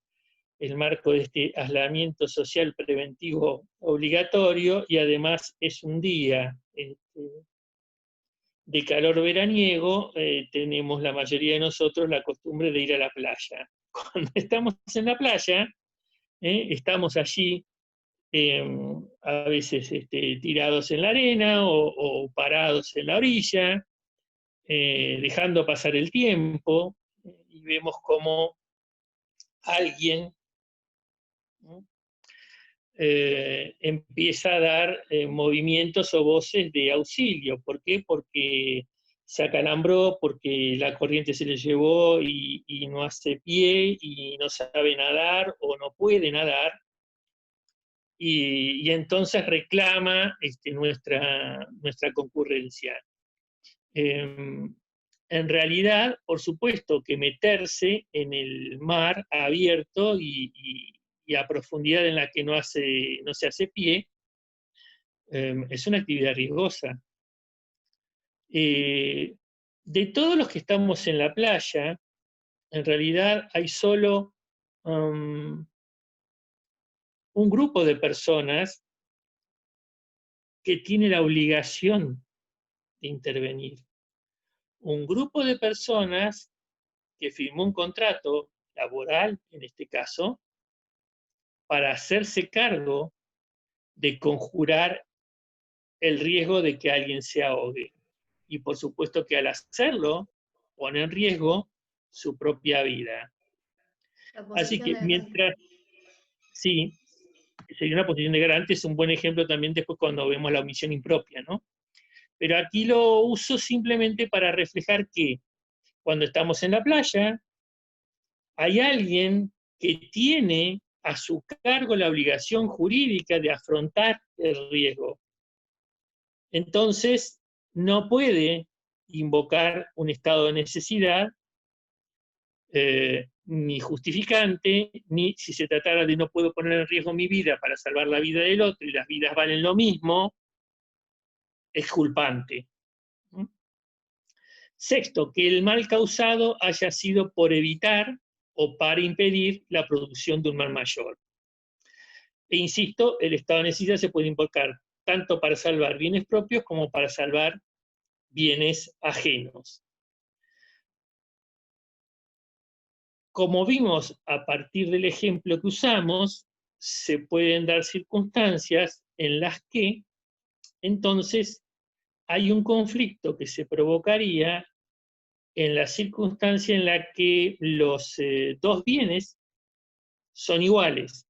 el marco de este aislamiento social preventivo obligatorio, y además es un día de calor veraniego, tenemos la mayoría de nosotros la costumbre de ir a la playa. Cuando estamos en la playa, estamos allí a veces tirados en la arena o parados en la orilla, dejando pasar el tiempo, y vemos cómo alguien empieza a dar movimientos o voces de auxilio. ¿Por qué? Porque se acalambró, porque la corriente se le llevó y no hace pie y no sabe nadar o no puede nadar, y entonces reclama nuestra concurrencia. En realidad, por supuesto que meterse en el mar abierto y a profundidad en la que no se hace pie, es una actividad riesgosa. De todos los que estamos en la playa, en realidad hay solo un grupo de personas que tiene la obligación de intervenir. Un grupo de personas que firmó un contrato laboral, en este caso, para hacerse cargo de conjurar el riesgo de que alguien se ahogue. Y por supuesto que al hacerlo, pone en riesgo su propia vida. Así que mientras, sí, sería una posición de garante, es un buen ejemplo también después cuando vemos la omisión impropia, ¿no? Pero aquí lo uso simplemente para reflejar que cuando estamos en la playa, hay alguien que tiene a su cargo la obligación jurídica de afrontar el riesgo. Entonces, no puede invocar un estado de necesidad, ni justificante, ni si se tratara de no puedo poner en riesgo mi vida para salvar la vida del otro y las vidas valen lo mismo, es culpante. Sexto, que el mal causado haya sido por evitar o para impedir la producción de un mal mayor. E insisto, el estado de necesidad se puede invocar tanto para salvar bienes propios como para salvar bienes ajenos. Como vimos a partir del ejemplo que usamos, se pueden dar circunstancias en las que entonces hay un conflicto que se provocaría en la circunstancia en la que los dos bienes son iguales.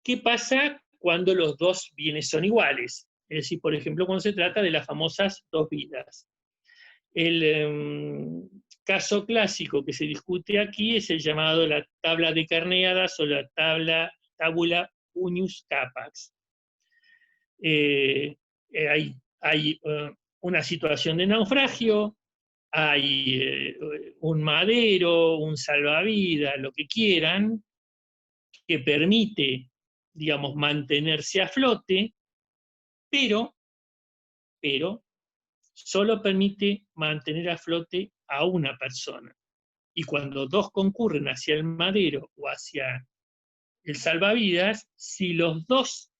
¿Qué pasa cuando los dos bienes son iguales? Es decir, por ejemplo, cuando se trata de las famosas dos vidas. El caso clásico que se discute aquí es el llamado la tabla de Carneadas o la tabula unius capax. Hay una situación de naufragio, hay un madero, un salvavidas, lo que quieran, que permite, digamos, mantenerse a flote, pero solo permite mantener a flote a una persona. Y cuando dos concurren hacia el madero o hacia el salvavidas, si los dos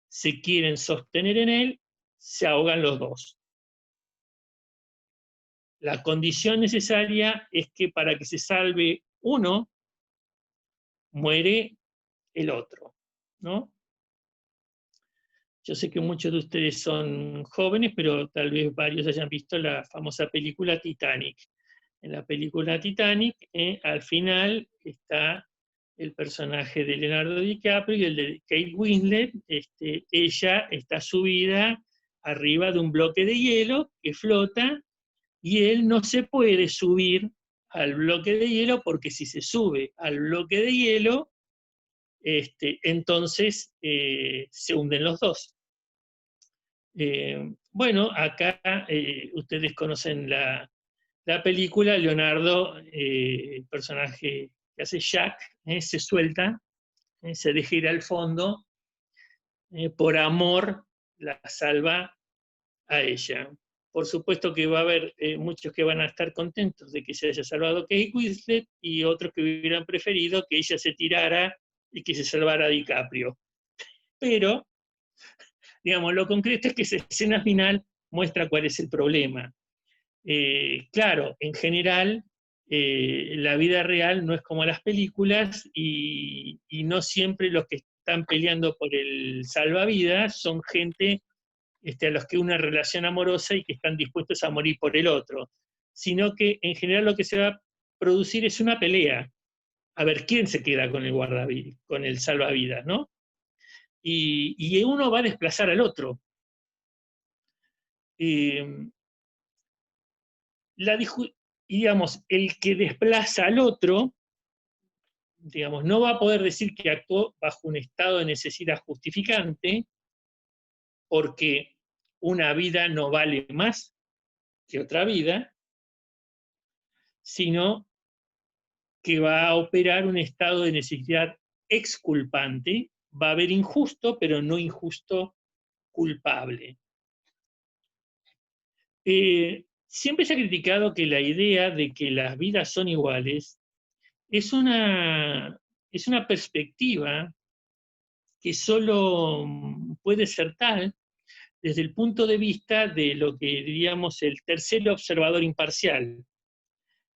se quieren sostener en él, se ahogan los dos. La condición necesaria es que para que se salve uno, muere el otro, ¿no? Yo sé que muchos de ustedes son jóvenes, pero tal vez varios hayan visto la famosa película Titanic. En la película Titanic, al final está el personaje de Leonardo DiCaprio y el de Kate Winslet. Ella está subida arriba de un bloque de hielo que flota, y él no se puede subir al bloque de hielo, porque si se sube al bloque de hielo, entonces se hunden los dos. Bueno, acá ustedes conocen la película. Leonardo, el personaje que hace Jack, se suelta, se deja ir al fondo, por amor la salva a ella. Por supuesto que va a haber muchos que van a estar contentos de que se haya salvado Kate Winslet, y otros que hubieran preferido que ella se tirara y que se salvara DiCaprio. Pero, digamos, lo concreto es que esa escena final muestra cuál es el problema. Claro, en general, la vida real no es como las películas, y no siempre los que están peleando por el salvavidas son gente a los que una relación amorosa y que están dispuestos a morir por el otro, sino que en general lo que se va a producir es una pelea, a ver quién se queda con el salvavidas, ¿no? Y uno va a desplazar al otro. Digamos, el que desplaza al otro, digamos, no va a poder decir que actuó bajo un estado de necesidad justificante, porque una vida no vale más que otra vida, sino que va a operar un estado de necesidad exculpante. Va a haber injusto, pero no injusto culpable. Siempre se ha criticado que la idea de que las vidas son iguales es una perspectiva que solo puede ser tal desde el punto de vista de lo que diríamos el tercer observador imparcial.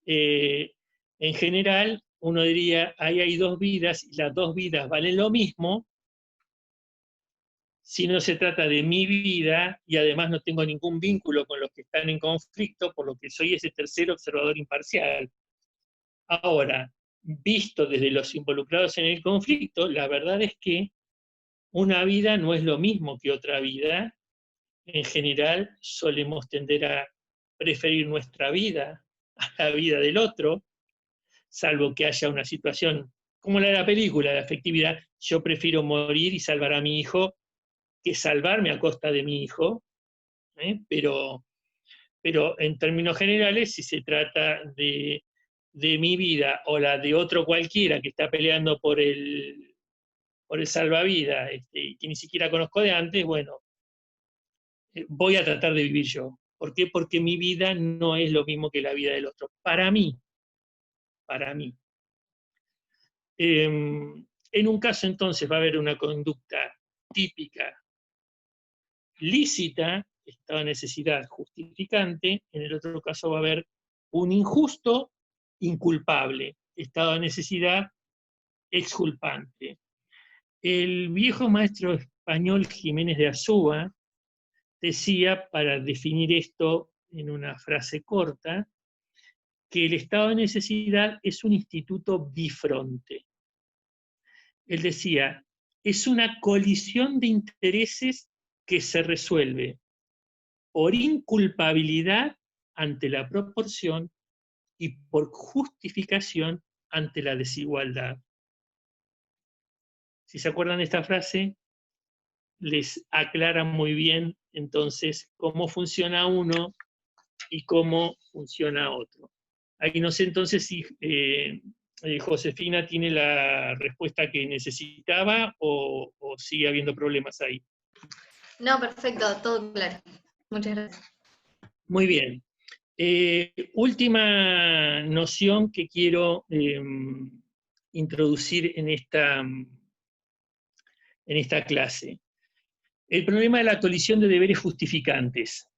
En general, uno diría, ahí hay dos vidas, y las dos vidas valen lo mismo, si no se trata de mi vida, y además no tengo ningún vínculo con los que están en conflicto, por lo que soy ese tercer observador imparcial. Ahora, visto desde los involucrados en el conflicto, la verdad es que una vida no es lo mismo que otra vida. En general, solemos tender a preferir nuestra vida a la vida del otro, salvo que haya una situación como la de la película, de afectividad. Yo prefiero morir y salvar a mi hijo que salvarme a costa de mi hijo, pero en términos generales, si se trata de mi vida o la de otro cualquiera que está peleando por el salvavidas, que ni siquiera conozco de antes, bueno, voy a tratar de vivir yo. ¿Por qué? Porque mi vida no es lo mismo que la vida del otro. Para mí. En un caso, entonces, va a haber una conducta típica, lícita, estado de necesidad justificante. En el otro caso va a haber un injusto, inculpable, estado de necesidad exculpante. El viejo maestro español Jiménez de Azúa decía, para definir esto en una frase corta, que el estado de necesidad es un instituto bifronte. Él decía, es una colisión de intereses que se resuelve por inculpabilidad ante la proporción y por justificación ante la desigualdad. Si se acuerdan de esta frase, les aclara muy bien entonces cómo funciona uno y cómo funciona otro. Ahí no sé entonces si Josefina tiene la respuesta que necesitaba o sigue habiendo problemas ahí. No, perfecto, todo claro. Muchas gracias. Muy bien. Última noción que quiero introducir en esta clase. El problema de la colisión de deberes justificantes.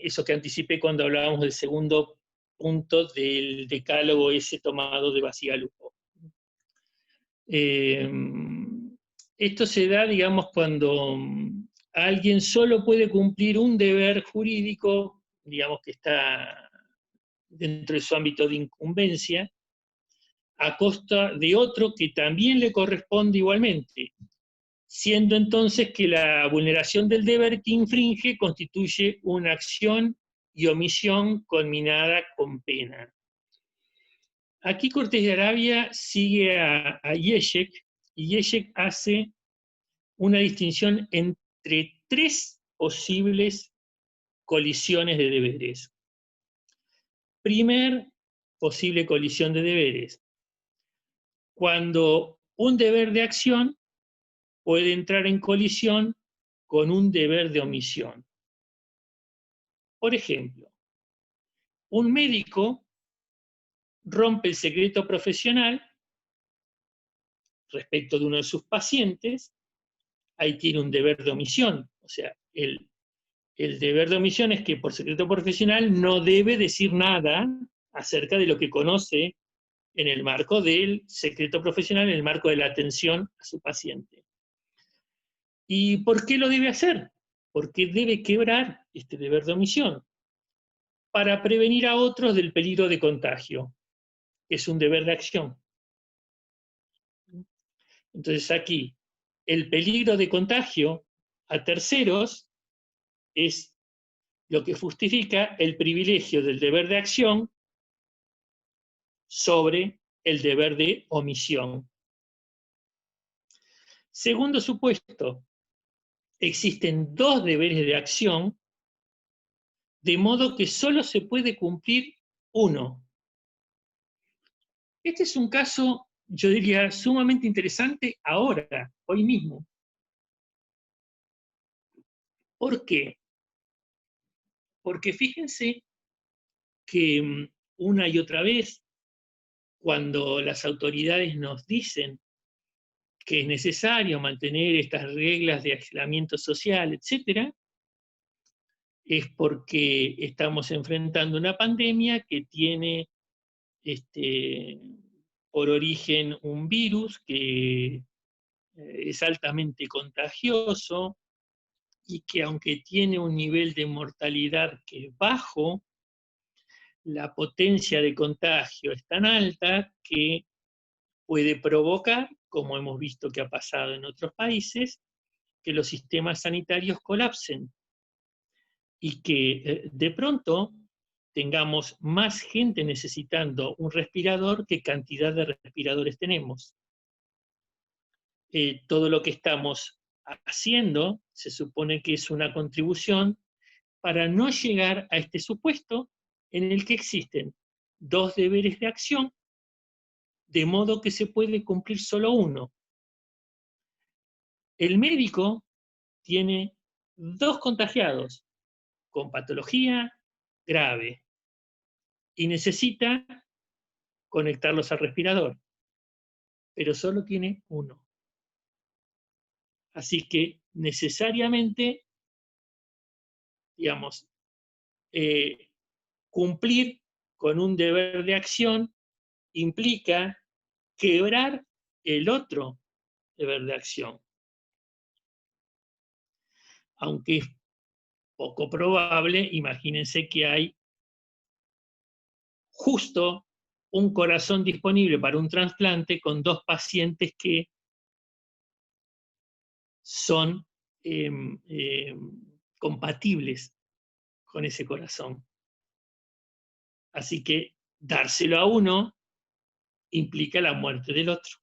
Eso que anticipé cuando hablábamos del segundo punto del decálogo ese tomado de Bacigalupo. Esto se da, digamos, cuando alguien solo puede cumplir un deber jurídico, digamos que está dentro de su ámbito de incumbencia, a costa de otro que también le corresponde igualmente, siendo entonces que la vulneración del deber que infringe constituye una acción y omisión conminada con pena. Aquí Cortés de Arabia sigue a Yeshek, y Yeshek hace una distinción entre tres posibles colisiones de deberes. Primer posible colisión de deberes, cuando un deber de acción puede entrar en colisión con un deber de omisión. Por ejemplo, un médico rompe el secreto profesional respecto de uno de sus pacientes, ahí tiene un deber de omisión. O sea, el deber de omisión es que por secreto profesional no debe decir nada acerca de lo que conoce en el marco del secreto profesional, en el marco de la atención a su paciente. ¿Y por qué lo debe hacer? Porque debe quebrar este deber de omisión para prevenir a otros del peligro de contagio, que es un deber de acción. Entonces aquí, el peligro de contagio a terceros es lo que justifica el privilegio del deber de acción sobre el deber de omisión. Segundo supuesto, existen dos deberes de acción, de modo que solo se puede cumplir uno. Este es un caso, yo diría, sumamente interesante ahora, hoy mismo. ¿Por qué? Porque fíjense que una y otra vez, cuando las autoridades nos dicen que es necesario mantener estas reglas de aislamiento social, etc., es porque estamos enfrentando una pandemia que tiene por origen un virus que es altamente contagioso y que aunque tiene un nivel de mortalidad que es bajo, la potencia de contagio es tan alta que puede provocar, como hemos visto que ha pasado en otros países, que los sistemas sanitarios colapsen y que de pronto tengamos más gente necesitando un respirador que cantidad de respiradores tenemos. Todo lo que estamos haciendo se supone que es una contribución para no llegar a este supuesto en el que existen dos deberes de acción, de modo que se puede cumplir solo uno. El médico tiene dos contagiados con patología grave y necesita conectarlos al respirador, pero solo tiene uno. Así que necesariamente, digamos, cumplir con un deber de acción implica quebrar el otro deber de acción. Aunque es poco probable, imagínense que hay justo un corazón disponible para un trasplante con dos pacientes que son compatibles con ese corazón. Así que dárselo a uno implica la muerte del otro.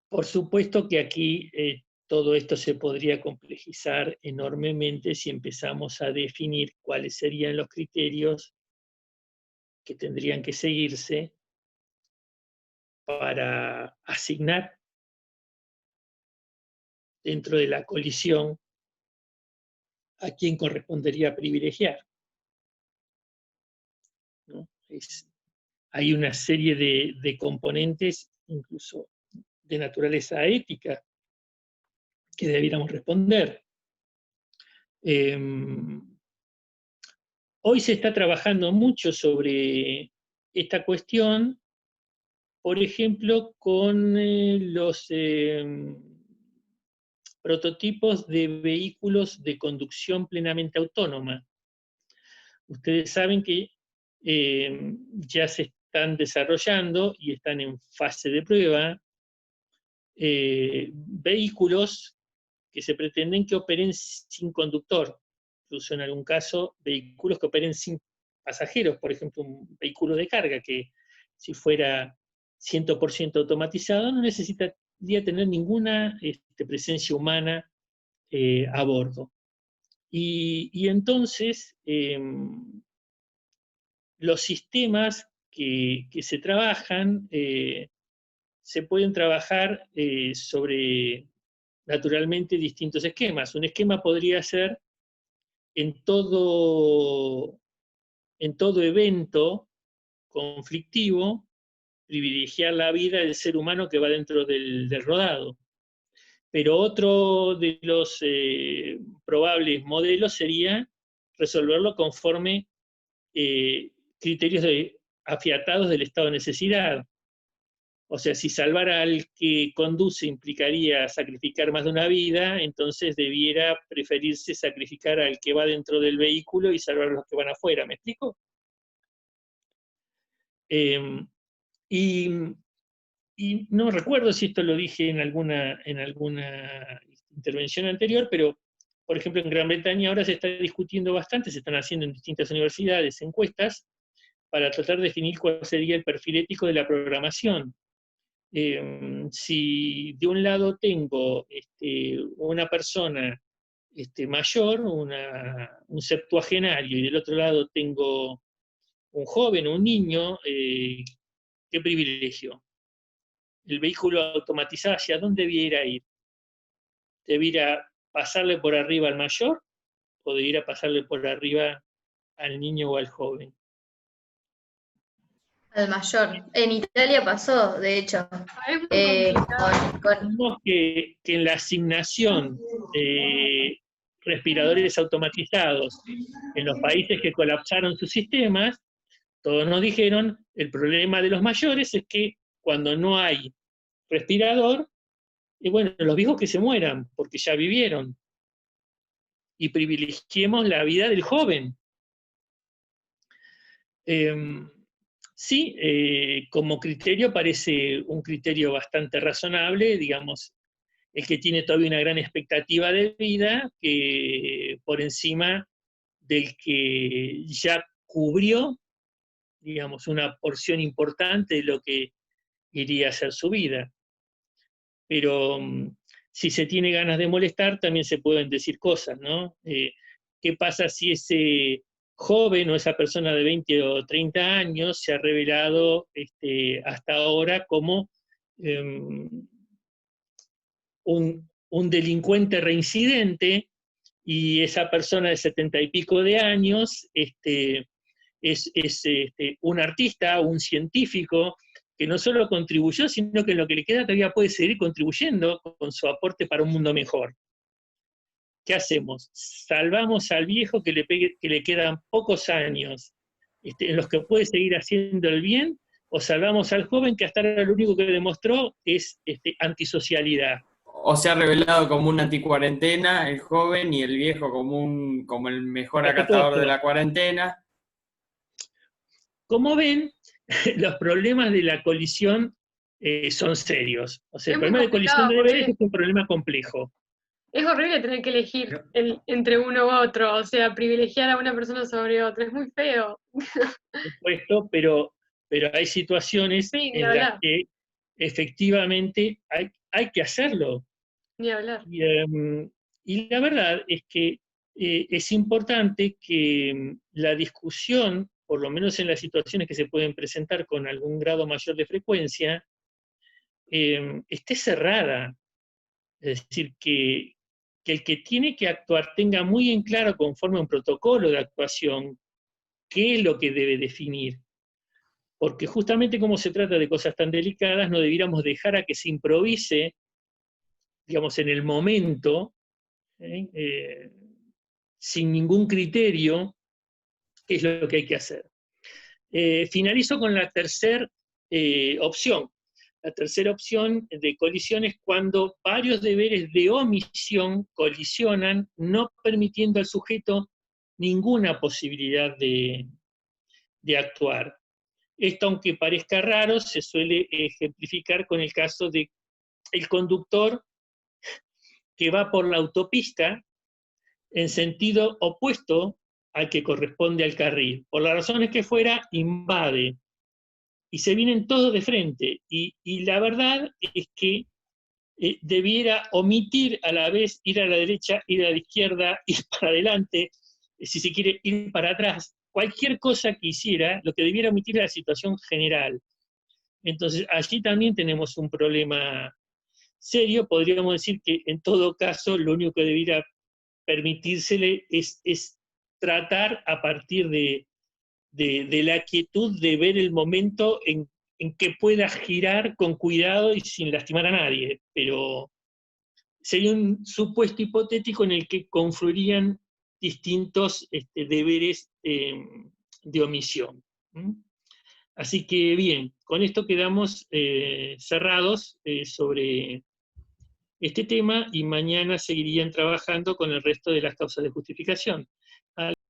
Por supuesto que aquí todo esto se podría complejizar enormemente si empezamos a definir cuáles serían los criterios que tendrían que seguirse para asignar dentro de la colisión a quién correspondería privilegiar, ¿no? Hay una serie de componentes, incluso de naturaleza ética, que debiéramos responder. Hoy se está trabajando mucho sobre esta cuestión, por ejemplo, con los prototipos de vehículos de conducción plenamente autónoma. Ustedes saben que ya se están desarrollando y están en fase de prueba vehículos que se pretenden que operen sin conductor, incluso en algún caso vehículos que operen sin pasajeros, por ejemplo un vehículo de carga que si fuera 100% automatizado no necesitaría tener ninguna presencia humana a bordo. Y entonces los sistemas que se trabajan se pueden trabajar sobre, naturalmente, distintos esquemas. Un esquema podría ser en todo evento conflictivo, privilegiar la vida del ser humano que va dentro del rodado. Pero otro de los probables modelos sería resolverlo conforme criterios afiatados del estado de necesidad. O sea, si salvar al que conduce implicaría sacrificar más de una vida, entonces debiera preferirse sacrificar al que va dentro del vehículo y salvar a los que van afuera. ¿Me explico? Y no recuerdo si esto lo dije en alguna intervención anterior, pero, por ejemplo, en Gran Bretaña ahora se está discutiendo bastante, se están haciendo en distintas universidades encuestas para tratar de definir cuál sería el perfil ético de la programación. Si de un lado tengo una persona mayor, un septuagenario, y del otro lado tengo un joven, un niño, ¿qué privilegio? El vehículo automatizado, ¿hacia dónde debiera ir? ¿Debiera pasarle por arriba al mayor o debiera pasarle por arriba al niño o al joven? Al mayor. En Italia pasó, de hecho. Es muy complicado. Vemos que en la asignación de respiradores automatizados en los países que colapsaron sus sistemas, todos nos dijeron, el problema de los mayores es que cuando no hay respirador, y bueno, los viejos que se mueran, porque ya vivieron, y privilegiemos la vida del joven. Sí, como criterio parece un criterio bastante razonable, digamos, el que tiene todavía una gran expectativa de vida, que por encima del que ya cubrió, digamos, una porción importante de lo que iría a ser su vida. Pero si se tiene ganas de molestar, también se pueden decir cosas, ¿no? ¿Qué pasa si ese joven o esa persona de 20 o 30 años se ha revelado hasta ahora como un delincuente reincidente, y esa persona de 70 y pico de años es un artista, un científico, que no solo contribuyó, sino que en lo que le queda todavía puede seguir contribuyendo con su aporte para un mundo mejor? ¿Qué hacemos? ¿Salvamos al viejo que le quedan pocos años en los que puede seguir haciendo el bien? ¿O salvamos al joven que hasta ahora lo único que demostró es antisocialidad? O se ha revelado como un anticuarentena el joven y el viejo como el mejor acatador de la cuarentena. Como ven, los problemas de la colisión son serios. O sea, el problema de colisión de deberes es un problema complejo. Es horrible tener que elegir entre uno u otro, o sea, privilegiar a una persona sobre otra, es muy feo. Por supuesto, pero pero hay situaciones Sí, ni en las hablar. que efectivamente hay que hacerlo. Ni hablar. Y la verdad es que es importante que la discusión, por lo menos en las situaciones que se pueden presentar con algún grado mayor de frecuencia, esté cerrada. Es decir, que el que tiene que actuar tenga muy en claro, conforme a un protocolo de actuación, qué es lo que debe definir. Porque justamente como se trata de cosas tan delicadas, no debiéramos dejar a que se improvise, digamos, en el momento, sin ningún criterio, qué es lo que hay que hacer. Finalizo con la tercera opción. La tercera opción de colisión es cuando varios deberes de omisión colisionan, no permitiendo al sujeto ninguna posibilidad de actuar. Esto, aunque parezca raro, se suele ejemplificar con el caso de el conductor que va por la autopista en sentido opuesto al que corresponde al carril. Por las razones que fuera, invade. Y se vienen todos de frente. Y la verdad es que debiera omitir a la vez ir a la derecha, ir a la izquierda, ir para adelante, si se quiere ir para atrás. Cualquier cosa que hiciera, lo que debiera omitir es la situación general. Entonces, allí también tenemos un problema serio. Podríamos decir que en todo caso lo único que debiera permitírsele es tratar a partir de la quietud de ver el momento en que pueda girar con cuidado y sin lastimar a nadie, pero sería un supuesto hipotético en el que confluirían distintos deberes de omisión. Así que bien, con esto quedamos cerrados sobre este tema y mañana seguirían trabajando con el resto de las causas de justificación.